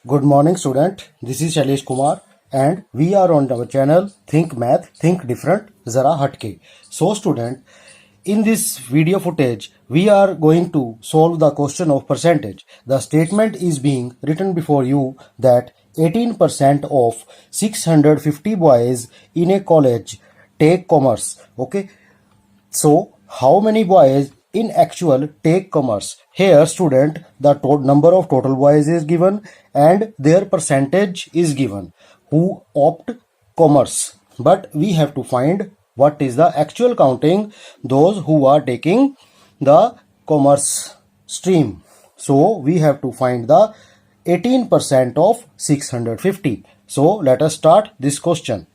Good morning, student. This is Shailesh Kumar, and we are on our channel Think Math, Think Different, Zara Hatke. So, student, in this video footage, we are going to solve the question of percentage. The statement is being written before you that 18% of 650 boys in a college take commerce. Okay, so, how many boys in actual take commerce? Here, student, the number of total boys is given and their percentage is given who opt commerce. But we have to find what is the actual counting, those who are taking the commerce stream. So, we have to find the 18% of 650. So, let us start this question.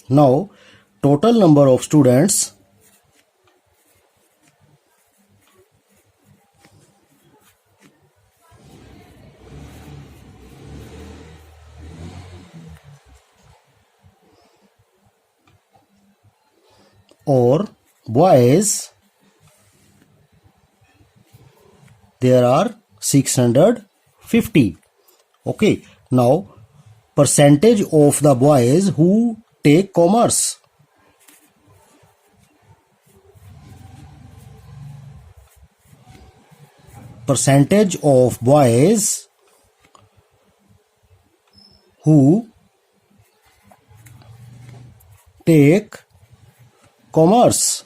Now, total number of students or boys, there are 650. Okay, now percentage of the boys who take commerce. Percentage of boys who take commerce,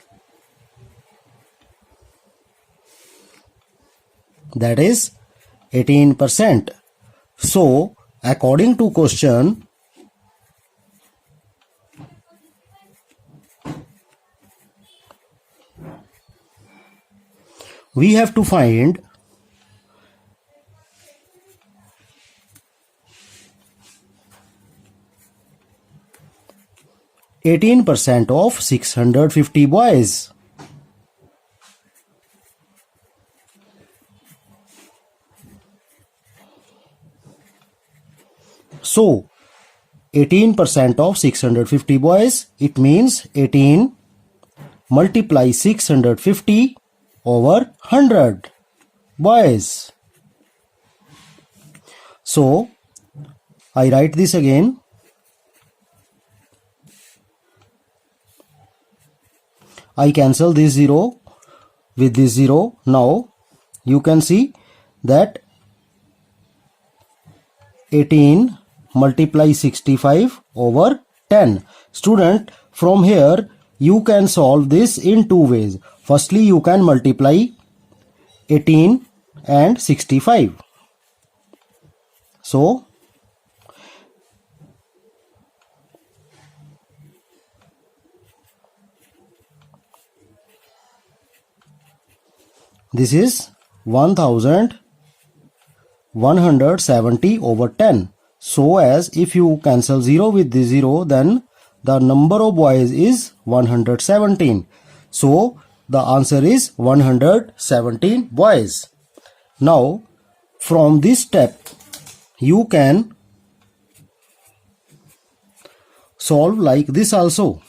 that is 18%. So, according to question, we have to find 18% of 650 boys. So, 18% of 650 boys, it means 18 multiply 650 over 100 boys. So, I write this again. I cancel this 0 with this 0. Now, you can see that 18 multiply 65 over 10. Student, from here you can solve this in two ways. Firstly, you can multiply 18 and 65. So, this is 1170 over 10. So as if you cancel 0 with the 0, then the number of boys is 117. So the answer is 117 boys. Now from this step you can solve like this also.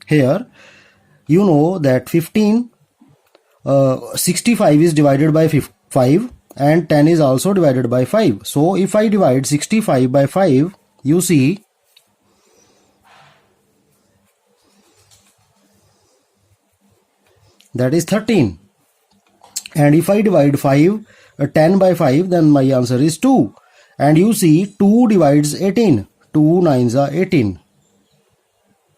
Here you know that 65 is divided by 5 and 10 is also divided by 5. So if I divide 65 by 5, you see that is 13. And if I divide 10 by 5, then my answer is 2. And you see 2 divides 18. 2 9s are 18.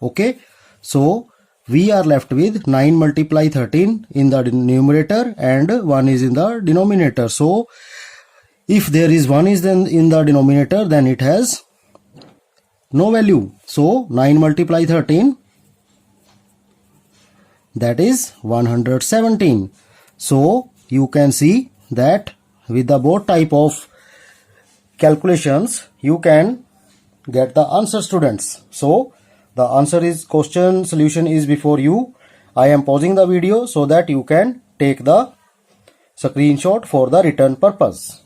Okay. So we are left with 9 multiply 13 in the numerator and 1 is in the denominator. So if there is 1 is then in the denominator, then it has no value. So 9 multiply 13, that is 117. So you can see that with the both type of calculations you can get the answer, students. So the answer is, question solution is before you. I am pausing the video so that you can take the screenshot for the return purpose.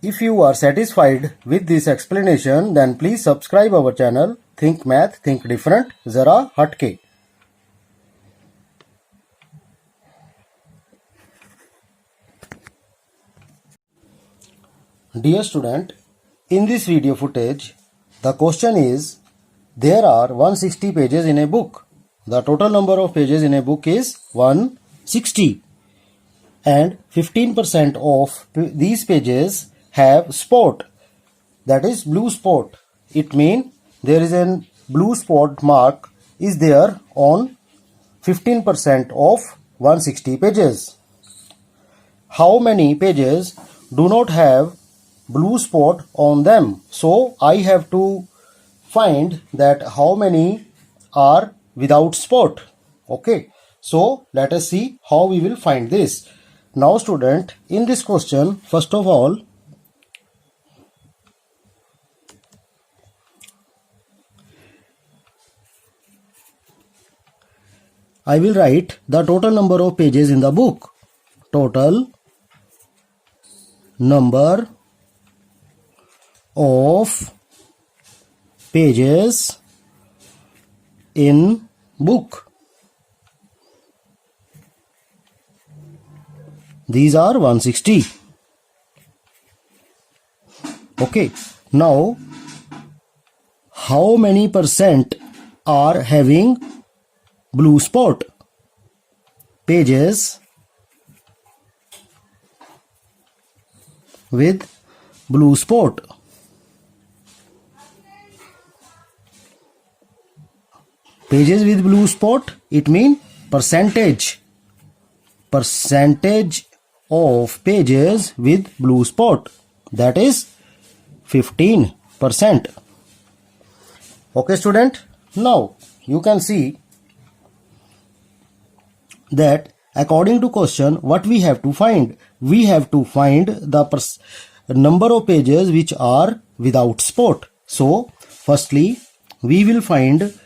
If you are satisfied with this explanation, then please subscribe our channel Think Math, Think Different, Zara Hatke. Dear student, in this video footage, the question is, there are 160 pages in a book. The total number of pages in a book is 160. And 15% of these pages have spot, that is blue spot. It means there is a blue spot mark is there on 15% of 160 pages. How many pages do not have blue spot on them? So I have to find that how many are without spot. Okay, so let us see how we will find this. Now student, in this question, first of all, I will write the total number of pages in the book. Total number of pages in book. These are 160. Okay, now how many percent are having blue spot? Pages with blue spot. Pages with blue spot, it means percentage. Percentage of pages with blue spot, that is 15%. Okay student, now you can see that according to question, what we have to find? We have to find the number of pages which are without spot. So firstly, we will find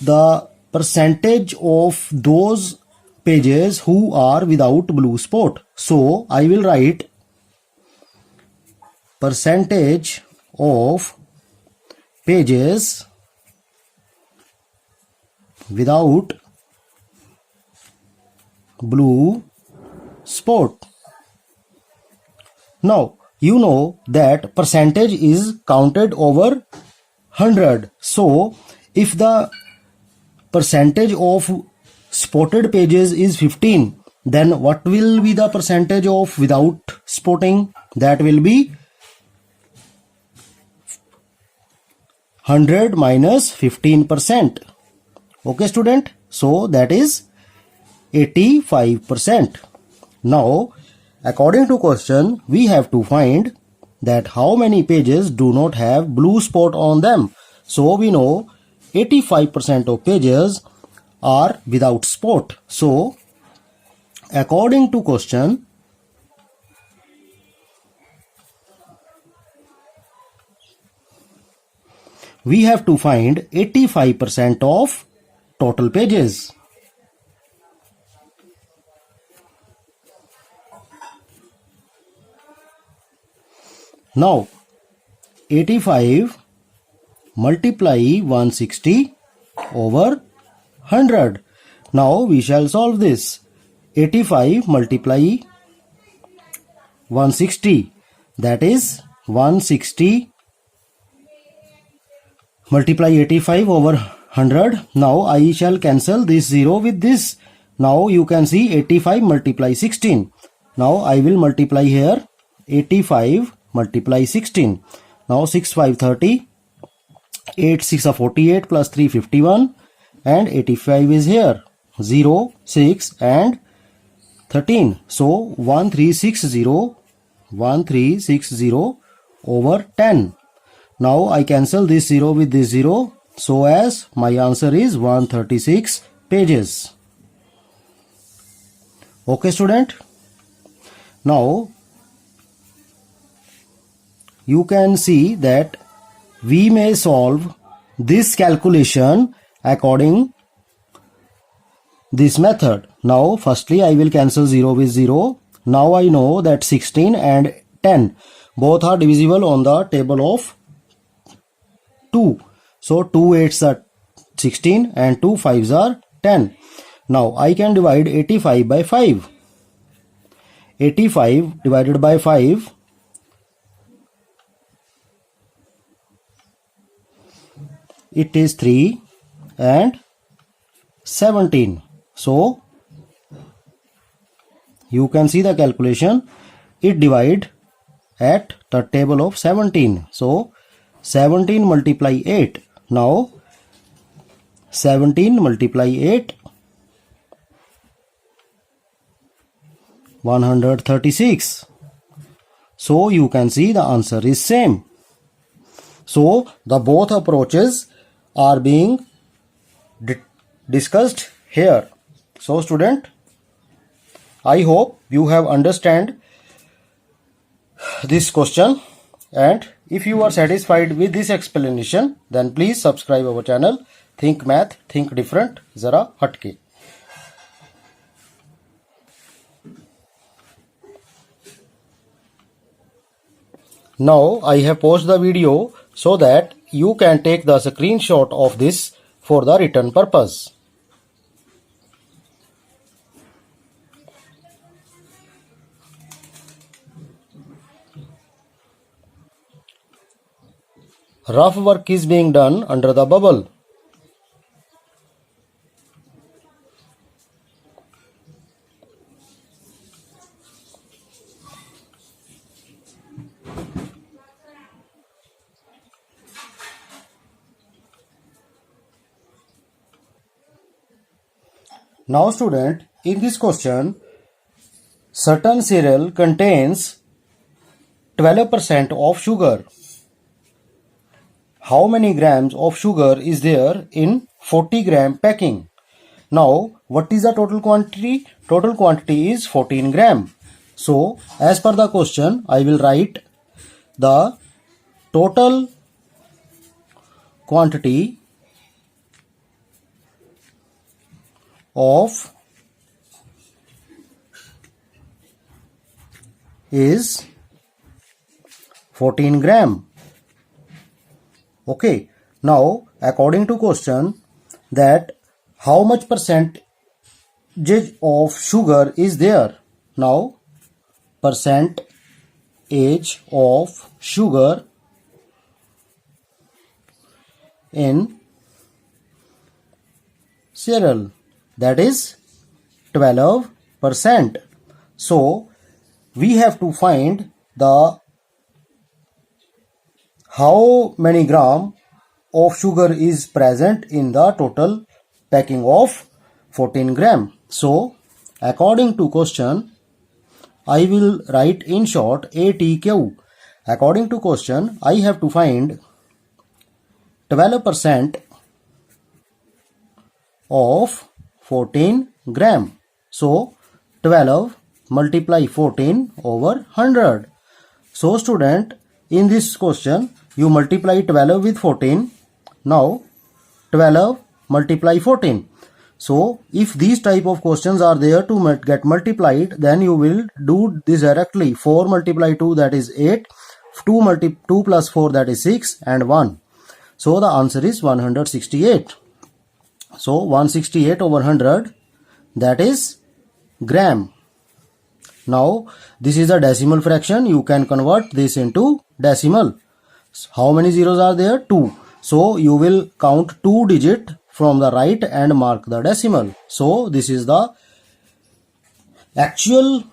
the percentage of those pages who are without blue spot. So I will write percentage of pages without blue spot. Now you know that percentage is counted over 100. So if the percentage of spotted pages is 15, then what will be the percentage of without spotting? That will be 100 minus 15%. Okay student, so that is 85%. Now according to question, we have to find that how many pages do not have blue spot on them. So we know 85% of pages are without spot. So according to question, we have to find 85% of total pages. Now 85 multiply 160 over 100. Now we shall solve this. 85 multiply 160, that is 160 multiply 85 over 100. Now I shall cancel this 0 with this. Now you can see 85 multiply 16. Now I will multiply here 85 multiply 16. Now 6 5 30, 8 6 are 48 plus 3 51, and 85 is here, 0 6 and 13. So 1360 over 10. Now I cancel this 0 with this 0, so as my answer is 136 pages. Okay student, now you can see that we may solve this calculation according this method. Now firstly I will cancel 0 with 0. Now I know that 16 and 10 Both are divisible on the table of 2. So 2 8s are 16 and 2 5s are 10. Now I can divide 85 by 5. 85 divided by 5, it is 3 and 17. So you can see the calculation. It divide at the table of 17. So 17 multiply 8. Now 17 multiply 8, 136. So you can see the answer is same. So the both approaches are being discussed here. So student, I hope you have understand this question, and if you are satisfied with this explanation, then please subscribe our channel Think Math Think Different Zara Hatke. Now I have paused the video so that you can take the screenshot of this for the written purpose. Rough work is being done under the bubble. Now student, in this question, certain cereal contains 12% of sugar. How many grams of sugar is there in 40 gram packing? Now, what is the total quantity? Total quantity is 14 gram. So, as per the question, I will write the total quantity of is 14 gram. Okay, now according to question, that how much percentage of sugar is there? Now percentage of sugar in cereal, that is 12%. So we have to find the how many gram of sugar is present in the total packing of 14 gram. So according to question, I will write in short ATQ. According to question, I have to find 12% of 14 gram. So 12 multiply 14 over 100. So student, in this question, you multiply 12 with 14. Now 12 multiply 14. So if these type of questions are there to get multiplied, then you will do this directly. 4 multiply 2, that is 8. 2 plus 4, that is 6, and 1. So the answer is 168. So 168 over 100, that is gram. Now this is a decimal fraction. You can convert this into decimal. How many zeros are there? 2. So you will count 2 digit from the right and mark the decimal. So this is the actual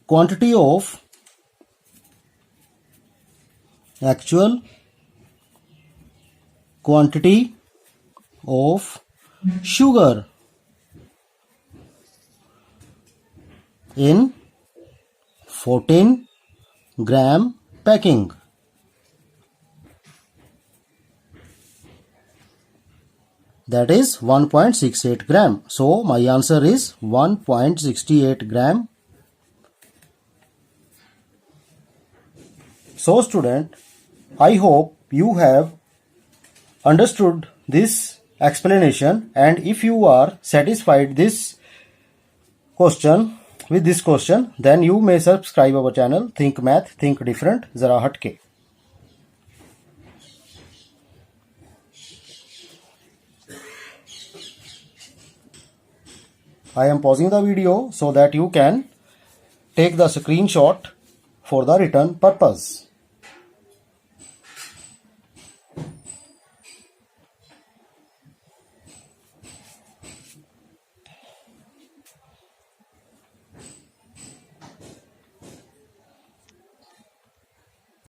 quantity of sugar in 14 gram packing. That is 1.68 gram. So my answer is 1.68 gram. So student, I hope you have understood this explanation, and if you are satisfied this question, with this question, then you may subscribe our channel Think Math Think Different Zara Hatke. I am pausing the video so that you can take the screenshot for the return purpose.